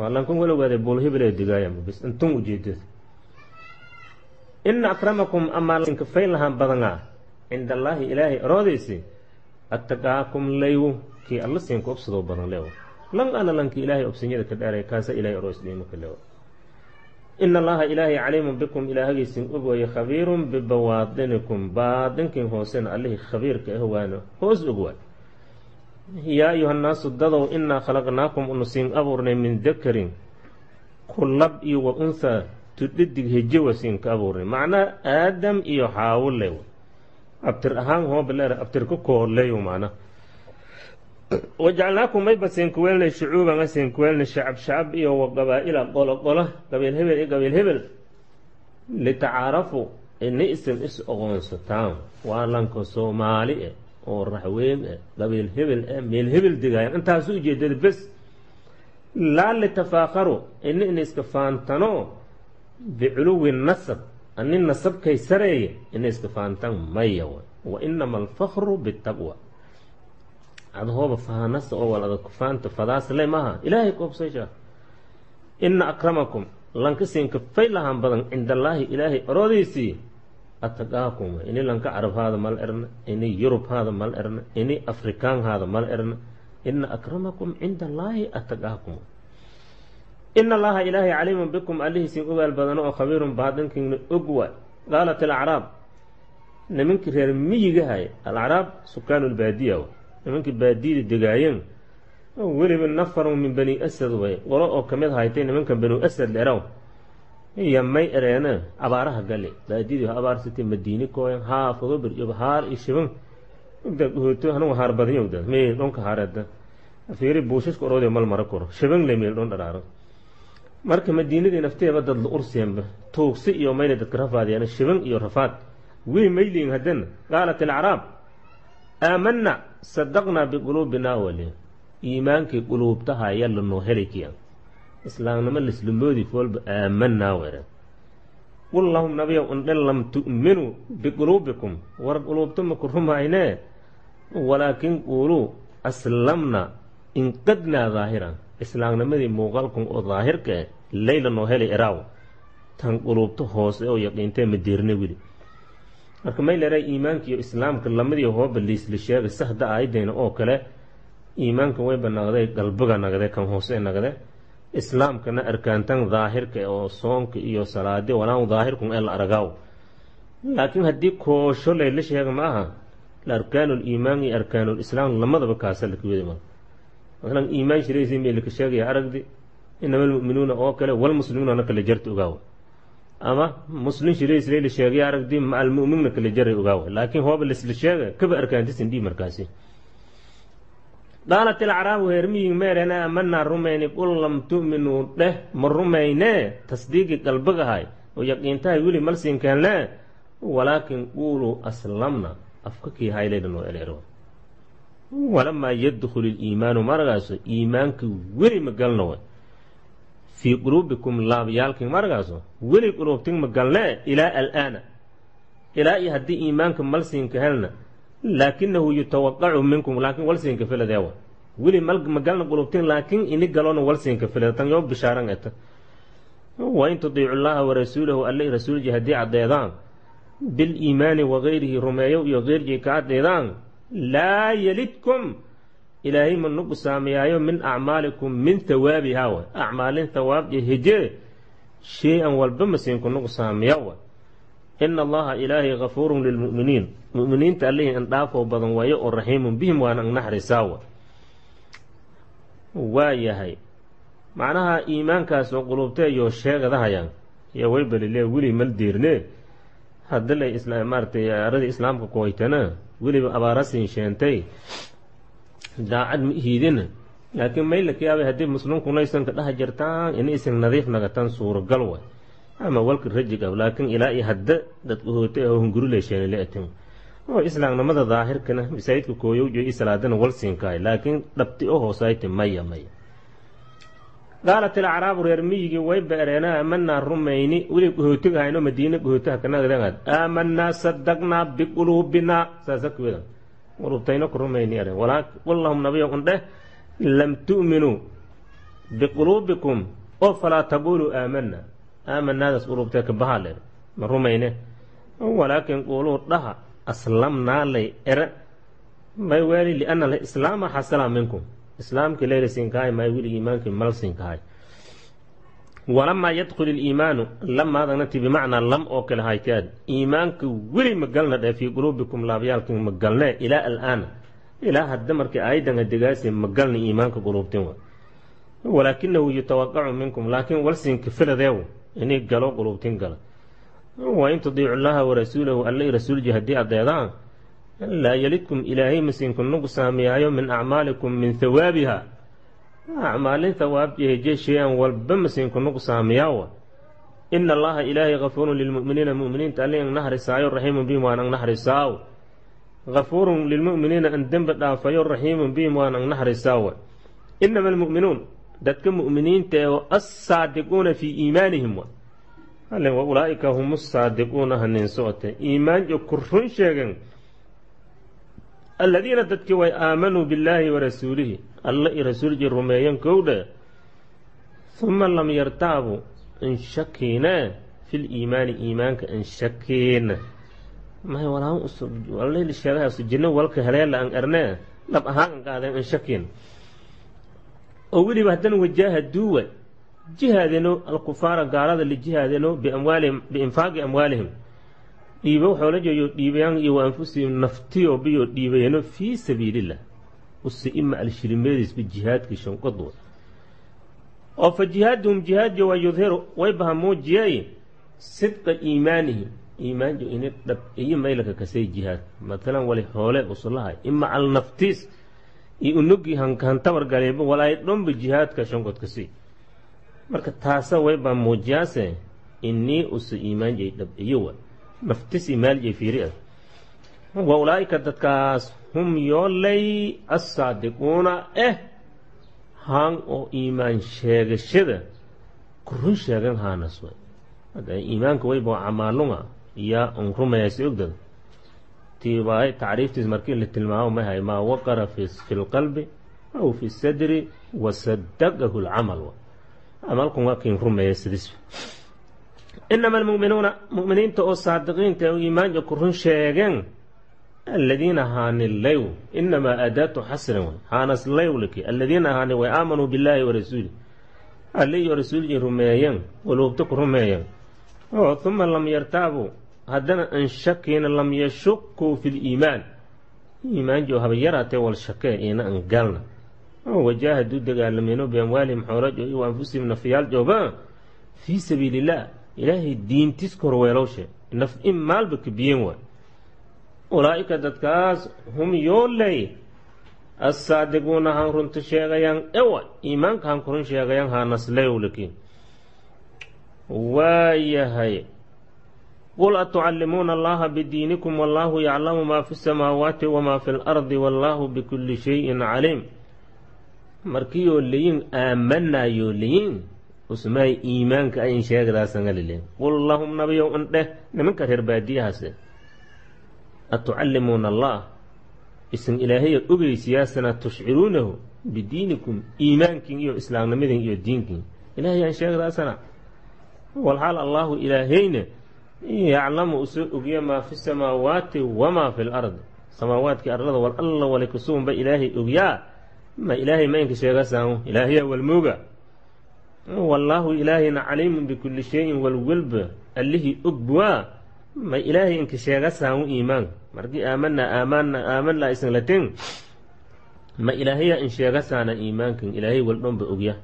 لانكم ولو هذا بوله بلا دقايا بس أنتم وجدت إن أكرمكم أما لنكفين لها بدنا عند الله إلهي راديسي أتقاكم ليو كي الله سينكو أبصدوا بدنا ليو لن أنا لنك إلهي أبسنية كداري كاسا إلهي روس ليمك ليو إن الله إلهي عليم بكم إلهي سين أبوي خبير ببواطنكم باطنكم هوسن عليه خبير كهوانه هوس أبوي يا أيها الناس ادضوا إنا خلقناكم أنسين أبورنا من ذكر كلب إيو وأنثى تددق هجوة سين كأبورنا معنى آدم إيو حاول ليو أبتر أهان هو بالله أبتر كوكور ليو معنى وجعلناكم ميبا سينكويلنا شعوبا سينكويلنا شعب إيو وقبائل قولة قبيل هبل لتعارفوا إن اسم أغون ستان وأنكو سومالي oo raxweyn qabiil meel hebel digay inta soo jeedad bas la litafaqaru in iska faantano bi'uluwi nasab an nasab kay sareey in iska faantan mayaw wa inma al-fakhru bit-taqwa adhooba faanas oo walada ku faanta fadaas leemaha ilaahay ku obsayja in akramakum lankasin ka faylahan badan inda allah ilaahay roodiisi أتقاكم إني لنك عرب هذا مال إرنا إني يوروب هذا مال إرنا إني أفريكان هذا مال إرنا إن أكرمكم عند الله أتقاكم إن الله إلهي عليم بكم عليه سيقوى البدناء خبير بعدين كن أقوى قالت الأعراب نمنك رمي هاي الأعراب سكان البادية نمنك بادية الدقايين ولي من نفر من بني أسد ورأوا كمية هايتين نمنك بنو أسد لأراو يمي أرينا أبارها قال لي لا ديدي أبار ستي مدينة كوين حافظوا بالإبهار إيشبن هو هنو هار بدين يودا مي لونك هارد فيري بوشش كورو دي مال مركور شبن لي ميل دون دارار مرك مدينة دي نفتي بدل الأرسيم توكسي يومين تكرفا دي أنا شبن يرفات وي ميلين هدن قالت الأعراب آمنا صدقنا بقلوبنا ولي إيمانك قلوب تها يلا نوهريكيا إسلام نمل إسلامودي فول آمنا ويرا واللهم نبي أن لم تؤمنوا بقلوبكم ورقلوبتم كرهم عيناه ولكن قولوا أسلمنا إن قدنا ظاهرا إسلام نمدي موغلكم ظاهرك ليلا نوهلي إراو تان قلوبته هوس أو يقينتين مديرني ولي لكن ما يلري إيمانك يو إسلامك لمدي هو بالليس لشيء السهدة عيدين أو كلا إيمانك ويبا نغدي قلبك نغدي كم هوسين نغدي إسلام كنا أركانتان ظاهر كأو صونك إيو صلاة ولا ظاهر كم إلا أرجاو لكن هدي كوشو ليش يا جماعة الأركان الإيمان أركان الإسلام لما ذا بكاسل كويد ما مثلا إيمان شري زي ملك الشيء يعرق دي إنما المؤمنون أوكله والمسلمون أنا كل جرت أجاو أما مسلم شري زي الشيء يعرق دي مع المؤمنون كل جرت أجاو لكن هو بالشيء كب أركان تسندي مركزي قالت الأعراب هرمي ميرنا أمنا الرميني قل لم تؤمنوا له من رمينا تصديق قلبك هاي ويقينتها يقولي ملسين كان لا ولكن قولوا أسلمنا أفككي هاي ليدنو إليرو ولما يدخل الإيمان مرغاسو إيمانك ولي مقالنو في قلوبكم لا بيالك مرغاسو ولي قلوبتك مقالنا إلى الآن إلى يهدي إيمانك ملسين كهلنا لكنه يتوقع منكم لكن ولسين كفلا داوا ولي مقالنا قلوبتين لكن إني قالونا ولسين كفلا تنجو بشارن أتا وإن تطيعوا الله ورسوله ألي رسول جهدي عديدان بالإيمان وغيره رميو يغير جيكات ديدان لا يلدكم إلهي من نقص ساميايو من أعمالكم من ثواب هوا أعمال ثواب جهجي شيئا والبمسين كن نقص سامياو إن الله إلهي غفور للمؤمنين مؤمنين تأليه أن دافوا بضن ويؤ رحيم بهم وأن نحر ساوى وايهي معناها إيمان كاس وقلوبته يو الشيخ ذا يعني يا ويبل اللي ولي ملديرني هذا اللي إسلام مارتي أرد إسلام كويتنا ولي أبارسين شانتي دا عدم إهيدنا لكن ما يلك يا أبي هدي مسلم كنا يسن كده جرتان إن إسن نظيف نغتان صور قلوة أما ولك الرجل لكن إلى يهدى دتقوته هم قروا ليشان اللي أتم هو إسلام نمذا ظاهر كنا بسيد كويو جو إسلادنا والسين كاي لكن دبتئه سايت مية قالت الأعراب رميجي ويب أرينا آمنا الرميني ولي قهوتك هاينو مدينة قهوتها كنا غيرها آمنا صدقنا بقلوبنا ساسك ويدا وربطينك الرميني أرين ولكن واللهم نبي عنده لم تؤمنوا biquluubikum oo falaa taquluu aamannaadaas quluubteeka bahaale ma rumayne walaakin quuluu dhaha aslamnaa lay ere may weeli lianna lislaama xasala minkum islaamkii layla siinkahay may wili iimaankii mal siinkahay walamaa yadkhul iliimaanu lamaadagna bimacnaa lam oo kale haykaad iimaanka weli ma galna dheh fii quluubikum laabyaalkin ma galnee ilaa alaana ilaa hadda markii aayaddan hadegaasee ma galna iimaanka quluubtin wa walaakinahu yutawaqacu minkum laakiin walsiinka filadeew inay galo quluubtin gala wain tudiicu llaha warasuulahu alla i rasuulji haddii adeedaan laa yalidkum ilaahay masiinku nagu saamiyaayo min acmaalikum min hawaabiha acmaalin hawaabjeheje shay-an walba masiinku nagu saamiyaawa ina allaha ilaahay gafuurun lilmu'miniina mu'miniinta alli ang naxrisaayo raxiimun bihim waan ang naxrisaaw gafuurun lilmu'miniina an dembi dhaafayo raxiimun bihim waan ang naxrisaawa inama almu'minuun dadka mu'miniinta ee assaadiquuna fii iimaanihim wa allen wa ulaa'ika hum saadiquuna hanin socote iimaanjo ku run sheegen aladiina dadkii way aamanuu billaahi wa rasuulihi alla i rasuulji rumeeyan kowdhe uma lam yartaabuu in shakiine fil iimaani iimaanka in shakiina may walaa sheegahaas jinno walka heleela an ernee dhab ahaan an qaadeen in shakiin oo weliba haddana wajaahaduuwa jihaadeno alkufaara gaalada lijihaadeno biinfaaqi amwaalihim dhiibo xoola jeeyo dhiibayaan iyo wa anfusihim naftiyo biyo dhiibayano fii sabiilillah usi ima alshilimeediisba jihaadkii shanqodwa oo fa jihaaduhum jihaadyo waa yudhiru way baha muujiyay sidqa iimaanihim iimaanjo ini dhab iyo maylaka kasay jihaad matalan wali xoole usulahay ima al naftiis iyo unugii hantabar galeeba walaay dhomba jihaadka shanqod kasii marka taasa way baa muujiyaase inii usi iimaanjay dhab iyo wa naftis imaaljay fiiri wa ulaa'ika dadkaas hum yoolay assaadiquuna haan oo iimaan sheegashada ku run sheegan haanas way hadda iimaanka wayba camaalunga yaa un rumayaysa ogdada tiibaay tacriiftiis markii la tilmaamo mahay maa waqara fi lqalbi aw fi sadri wasadaqahu alcamal camalkun waa kiin rumayaysadis inama almu'minuuna mu'miniinta oo saadiqiinta oo iimaanka ku run sheegeen aladiina haani layw inamaa aadaatu xasrin way haanas laywlaki aladiina haani way aamanuu billaahi wa rasuuli alli iyo rasuulji rumeeyeen quluubta ku rumeeyeen oo uma lam yartaabuu haddana an shakiina lam yashukuu fi liimaan iimaanjo haba yaraatee wal shakee iina an galna oo wajaahaduu dagaalameeno biamwaalihim xoolajo iyo anfusihim nafiyaal jooba fii sabiili illah ilaahay diintiis korweelowshe naf in maalba kabiyeen waay ulaa'ika dadkaas hum yooley assaadiquuna han runta sheegayaan ewa iimaanka han ku run sheegayaan haanaslewlaki waayahay qul atucallimuuna allaha bidiinikum wallaahu yaclamu maa fi samaawaati wamaa fi lardi wallaahu bikulli shayin caliim markii yoo leyin aamanaa yoo leyin usmaay iimaanka ayin sheegadaasangalilen qul lahum nabiyow an dheh nimanka reer baadiyahaase atucallimuuna allah isin ilaahaya ogeysiyaasana tushciruunahu bidiinikum iimaankin iyo islaamnimadin iyo diinkin ilaahayaan sheegadaasana walxaal allaahu ilaahayna yaclamu usoo ogya maa fi samaawaati wamaa fi lardi samaawaadkii arlada wal alla wali kusugunba ilaahay ogyaa ma ilaahay ma inka sheegasaan ilaahayaa walmooga wallaahu ilaahayna caliimun bikulli shayin walwalba allihii ogbuwaa ma ilaahay inka sheegasaan iimaan markii aamanaa isan latin ma ilaahayaa in sheegasaana iimaankan ilaahay waldhonba ogya